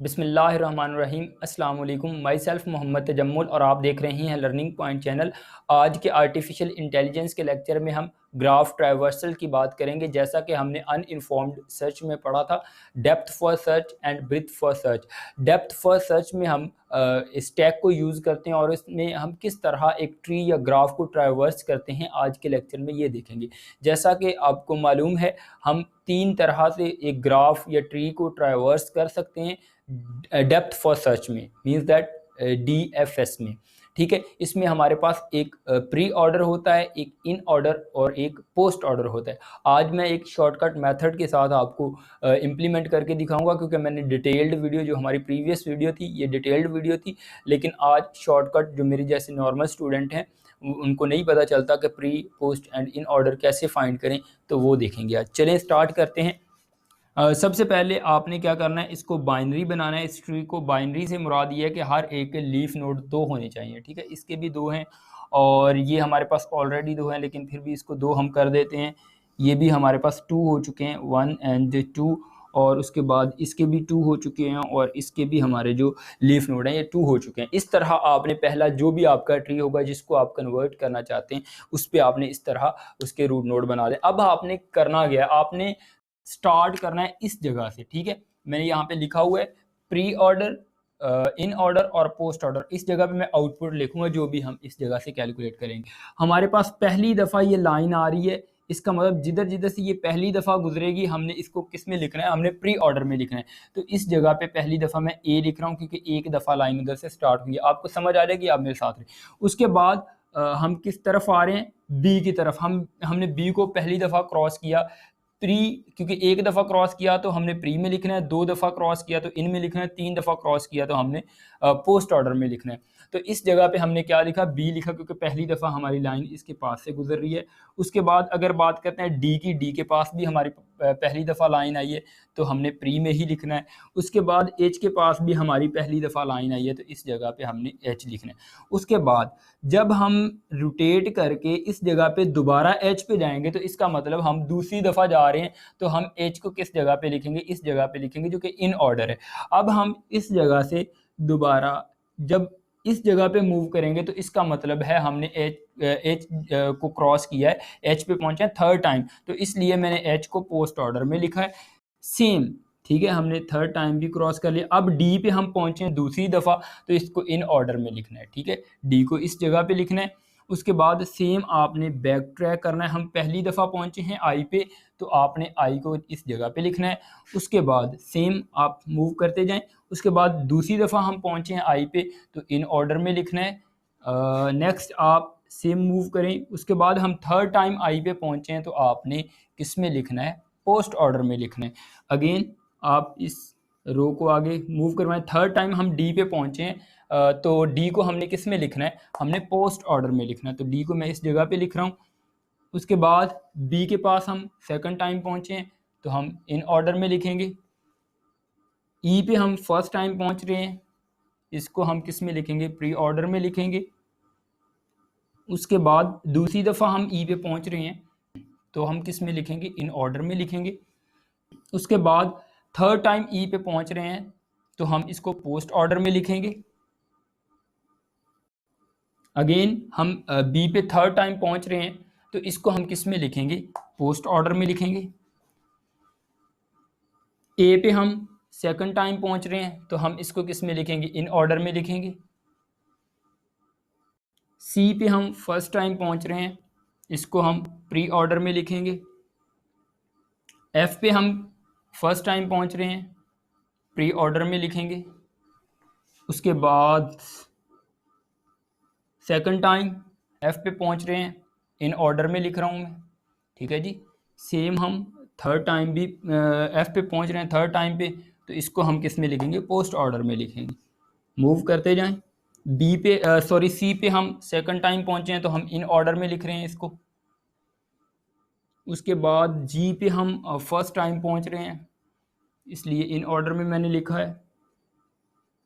बिस्मिल्लाहिर्रहमानिर्रहीम अस्सलाम वालेकुम। माई सेल्फ मोहम्मद तजम्मुल और आप देख रहे हैं लर्निंग पॉइंट चैनल। आज के आर्टिफिशियल इंटेलिजेंस के लेक्चर में हम ग्राफ ट्रावर्सल की बात करेंगे। जैसा कि हमने अनइन्फॉर्म्ड सर्च में पढ़ा था, depth for search and breadth for search. Depth for search में हम स्टैक को यूज़ करते हैं और इसमें हम किस तरह एक ट्री या ग्राफ को ट्रावर्स करते हैं, आज के लेक्चर में ये देखेंगे। जैसा कि आपको मालूम है, हम तीन तरह से एक ग्राफ या ट्री को ट्रावर्स कर सकते हैं डेप्थ फॉर सर्च में, मीन्स दैट DFS में। ठीक है, इसमें हमारे पास एक प्री ऑर्डर होता है, एक इन ऑर्डर और एक पोस्ट ऑर्डर होता है। आज मैं एक शॉर्टकट मेथड के साथ आपको इम्प्लीमेंट करके दिखाऊंगा, क्योंकि मैंने डिटेल्ड वीडियो, जो हमारी प्रीवियस वीडियो थी ये डिटेल्ड वीडियो थी, लेकिन आज शॉर्टकट जो मेरे जैसे नॉर्मल स्टूडेंट हैं उनको नहीं पता चलता कि pre, post and in order कैसे फाइंड करें, तो वो देखेंगे आज। चलें स्टार्ट करते हैं। सबसे पहले आपने क्या करना है, इसको बाइनरी बनाना है। इस ट्री को बाइनरी से मुराद ये है कि हर एक के लीफ नोड 2 होने चाहिए। ठीक है, इसके भी 2 हैं और ये हमारे पास ऑलरेडी 2 हैं, लेकिन फिर भी इसको 2 हम कर देते हैं। ये भी हमारे पास 2 हो चुके हैं, 1 एंड 2, और उसके बाद इसके भी 2 हो चुके हैं और इसके भी हमारे जो लीफ नोड हैं ये 2 हो चुके हैं। इस तरह आपने पहला जो भी आपका ट्री होगा जिसको आप कन्वर्ट करना चाहते हैं उस पर आपने इस तरह उसके रूट नोड बना दें। अब आपने करना गया, आपने स्टार्ट करना है इस जगह से। ठीक है, मैंने यहाँ पे लिखा हुआ है प्री ऑर्डर, इन ऑर्डर और पोस्ट ऑर्डर। इस जगह पे मैं आउटपुट लिखूंगा जो भी हम इस जगह से कैलकुलेट करेंगे। हमारे पास पहली दफ़ा ये लाइन आ रही है, इसका मतलब जिधर जिधर से ये पहली दफ़ा गुजरेगी हमने इसको किस में लिखना है, हमने प्री ऑर्डर में लिखना है। तो इस जगह पे पहली दफ़ा मैं ए लिख रहा हूँ, क्योंकि एक दफ़ा लाइन उधर से स्टार्ट हुई है। आपको समझ आ जाएगी, आप मेरे साथ रहे। उसके बाद हम किस तरफ आ रहे हैं, बी की तरफ। हमने बी को पहली दफ़ा क्रॉस किया प्री, क्योंकि एक दफ़ा क्रॉस किया तो हमने प्री में लिखना है, 2 दफ़ा क्रॉस किया तो इन में लिखना है, 3 दफ़ा क्रॉस किया तो हमने पोस्ट ऑर्डर में लिखना है। तो इस जगह पे हमने क्या लिखा, बी लिखा, क्योंकि पहली दफ़ा हमारी लाइन इसके पास से गुजर रही है। उसके बाद अगर बात करते हैं डी की, डी के पास भी हमारी पहली दफ़ा लाइन आई है तो हमने प्री में ही लिखना है। उसके बाद एच के पास भी हमारी पहली दफ़ा लाइन आई है तो इस जगह पे हमने एच लिखना है। उसके बाद जब हम रोटेट करके इस जगह पे दोबारा एच पे जाएंगे तो इसका मतलब हम दूसरी दफ़ा जा रहे हैं, तो हम एच को किस जगह पे लिखेंगे, इस जगह पे लिखेंगे जो कि इन ऑर्डर है। अब हम इस जगह से दोबारा जब इस जगह पे मूव करेंगे तो इसका मतलब है हमने एच को क्रॉस किया है, एच पे पहुंचे हैं थर्ड टाइम, तो इसलिए मैंने एच को पोस्ट ऑर्डर में लिखा है। सेम, ठीक है, हमने थर्ड टाइम भी क्रॉस कर लिया। अब डी पे हम पहुंचे हैं दूसरी दफ़ा, तो इसको इन ऑर्डर में लिखना है। ठीक है, डी को इस जगह पे लिखना है। उसके बाद सेम आपने बैक ट्रैक करना है। हम पहली दफ़ा पहुंचे हैं आई पे, तो आपने आई को इस जगह पे लिखना है। उसके बाद सेम आप मूव करते जाएं। उसके बाद दूसरी दफ़ा हम पहुंचे हैं आई पे, तो इन ऑर्डर में लिखना है। नेक्स्ट आप सेम मूव करें। उसके बाद हम थर्ड टाइम आई पे पहुंचे हैं तो आपने किस में लिखना है, पोस्ट ऑर्डर में लिखना है। अगेन आप इस रो को आगे मूव करवाएं। थर्ड टाइम हम डी पे पहुंचे हैं, तो डी को हमने किस में लिखना है, हमने पोस्ट ऑर्डर में लिखना है। तो डी को मैं इस जगह पे लिख रहा हूँ। उसके बाद बी के पास हम सेकंड टाइम पहुंचे हैं तो हम इन ऑर्डर में लिखेंगे। ई पे हम फर्स्ट टाइम पहुंच रहे हैं, इसको हम किस में लिखेंगे, प्री ऑर्डर में लिखेंगे। उसके बाद दूसरी दफ़ा हम ई पे पहुंच रहे हैं तो हम किस में लिखेंगे, इन ऑर्डर में लिखेंगे। उसके बाद थर्ड टाइम ई पे पहुंच रहे हैं तो हम इसको पोस्ट ऑर्डर में लिखेंगे। अगेन हम बी पे थर्ड टाइम पहुंच रहे हैं तो इसको हम किस में लिखेंगे, पोस्ट ऑर्डर में लिखेंगे। ए पे हम सेकंड टाइम पहुंच रहे हैं तो हम इसको किस में लिखेंगे, इन ऑर्डर में लिखेंगे। सी पे हम फर्स्ट टाइम पहुंच रहे हैं, इसको हम प्री ऑर्डर में लिखेंगे। एफ पे हम फर्स्ट टाइम पहुंच रहे हैं, प्री ऑर्डर में लिखेंगे। उसके बाद सेकंड टाइम एफ पे पहुंच रहे हैं, इन ऑर्डर में लिख रहा हूं मैं। ठीक है जी, सेम हम थर्ड टाइम भी एफ पे पहुंच रहे हैं थर्ड टाइम पे, तो इसको हम किस में लिखेंगे, पोस्ट ऑर्डर में लिखेंगे। मूव करते जाएं। बी पे सी पे हम सेकंड टाइम पहुंचे हैं तो हम इन ऑर्डर में लिख रहे हैं इसको। उसके बाद जी पे हम फर्स्ट टाइम पहुंच रहे हैं, इसलिए इन ऑर्डर में मैंने लिखा है,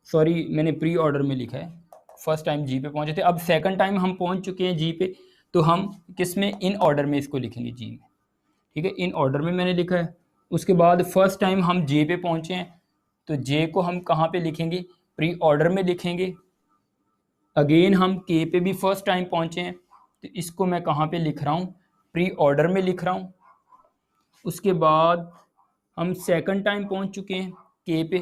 मैंने प्री ऑर्डर में लिखा है। फर्स्ट टाइम जी पे पहुंचे थे, अब सेकंड टाइम हम पहुंच चुके हैं जी पे, तो हम किस में, इन ऑर्डर में इसको लिखेंगे, जी में। ठीक है, इन ऑर्डर में मैंने लिखा है। उसके बाद फर्स्ट टाइम हम जे पे पहुंचे हैं तो जे को हम कहाँ पे लिखेंगे, प्री ऑर्डर में लिखेंगे। अगेन हम के पे भी फर्स्ट टाइम पहुँचे हैं, तो इसको मैं कहाँ पे लिख रहा हूँ, प्री ऑर्डर में लिख रहा हूँ। उसके बाद हम सेकंड टाइम पहुँच चुके हैं के पे,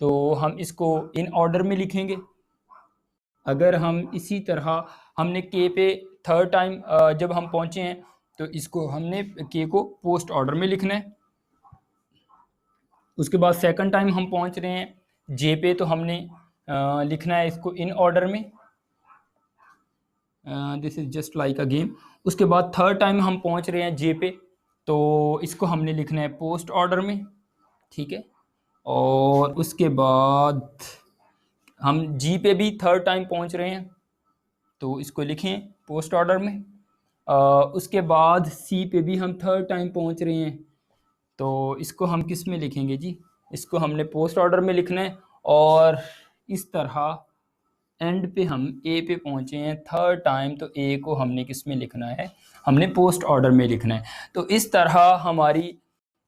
तो हम इसको इन ऑर्डर में लिखेंगे। अगर हम इसी तरह हमने के पे थर्ड टाइम जब हम पहुँचे हैं, तो इसको हमने के को पोस्ट ऑर्डर में लिखना है। उसके बाद सेकंड टाइम हम पहुँच रहे हैं जे पे, तो हमने लिखना है इसको इन ऑर्डर में। This is just like a game. उसके बाद थर्ड टाइम हम पहुँच रहे हैं जे पे, तो इसको हमने लिखना है पोस्ट ऑर्डर में, ठीक है। और उसके बाद हम जी पे भी थर्ड टाइम पहुँच रहे हैं, तो इसको लिखें पोस्ट ऑर्डर में। उसके बाद सी पे भी हम थर्ड टाइम पहुँच रहे हैं, तो इसको हम किस में लिखेंगे जी, इसको हमने पोस्ट ऑर्डर में लिखना है। और इस तरह एंड पे हम ए पे पहुँचे हैं थर्ड टाइम, तो ए को हमने किस में लिखना है, हमने पोस्ट ऑर्डर में लिखना है। तो इस तरह हमारी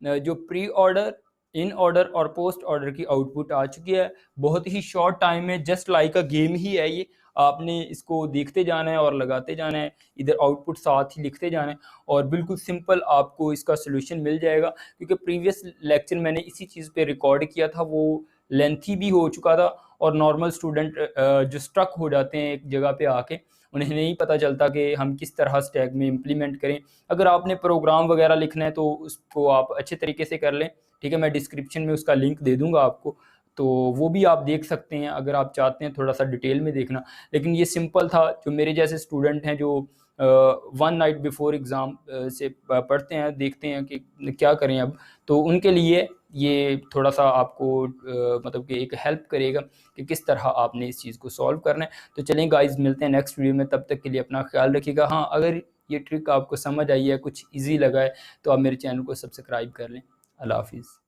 जो प्री ऑर्डर, इन ऑर्डर और पोस्ट ऑर्डर की आउटपुट आ चुकी है। बहुत ही शॉर्ट टाइम में, जस्ट लाइक अ गेम ही है ये। आपने इसको देखते जाना है और लगाते जाना है, इधर आउटपुट साथ ही लिखते जाना है, और बिल्कुल सिंपल आपको इसका सोल्यूशन मिल जाएगा। क्योंकि प्रीवियस लेक्चर मैंने इसी चीज़ पे रिकॉर्ड किया था, वो लेंथी भी हो चुका था, और नॉर्मल स्टूडेंट जो स्ट्रक हो जाते हैं एक जगह पे आके, उन्हें नहीं पता चलता कि हम किस तरह स्टैक में इम्प्लीमेंट करें। अगर आपने प्रोग्राम वगैरह लिखना है तो उसको आप अच्छे तरीके से कर लें, ठीक है। मैं डिस्क्रिप्शन में उसका लिंक दे दूंगा आपको, तो वो भी आप देख सकते हैं अगर आप चाहते हैं थोड़ा सा डिटेल में देखना। लेकिन ये सिंपल था, जो मेरे जैसे स्टूडेंट हैं जो वन नाइट बिफोर एग्ज़ाम से पढ़ते हैं, देखते हैं कि क्या करें अब, तो उनके लिए ये थोड़ा सा आपको मतलब कि एक हेल्प करेगा कि किस तरह आपने इस चीज़ को सॉल्व करना है। तो चलें गाइस, मिलते हैं नेक्स्ट वीडियो में, तब तक के लिए अपना ख्याल रखिएगा। हाँ, अगर ये ट्रिक आपको समझ आई है, कुछ ईजी लगा है, तो आप मेरे चैनल को सब्सक्राइब कर लें। अल्लाह हाफिज़।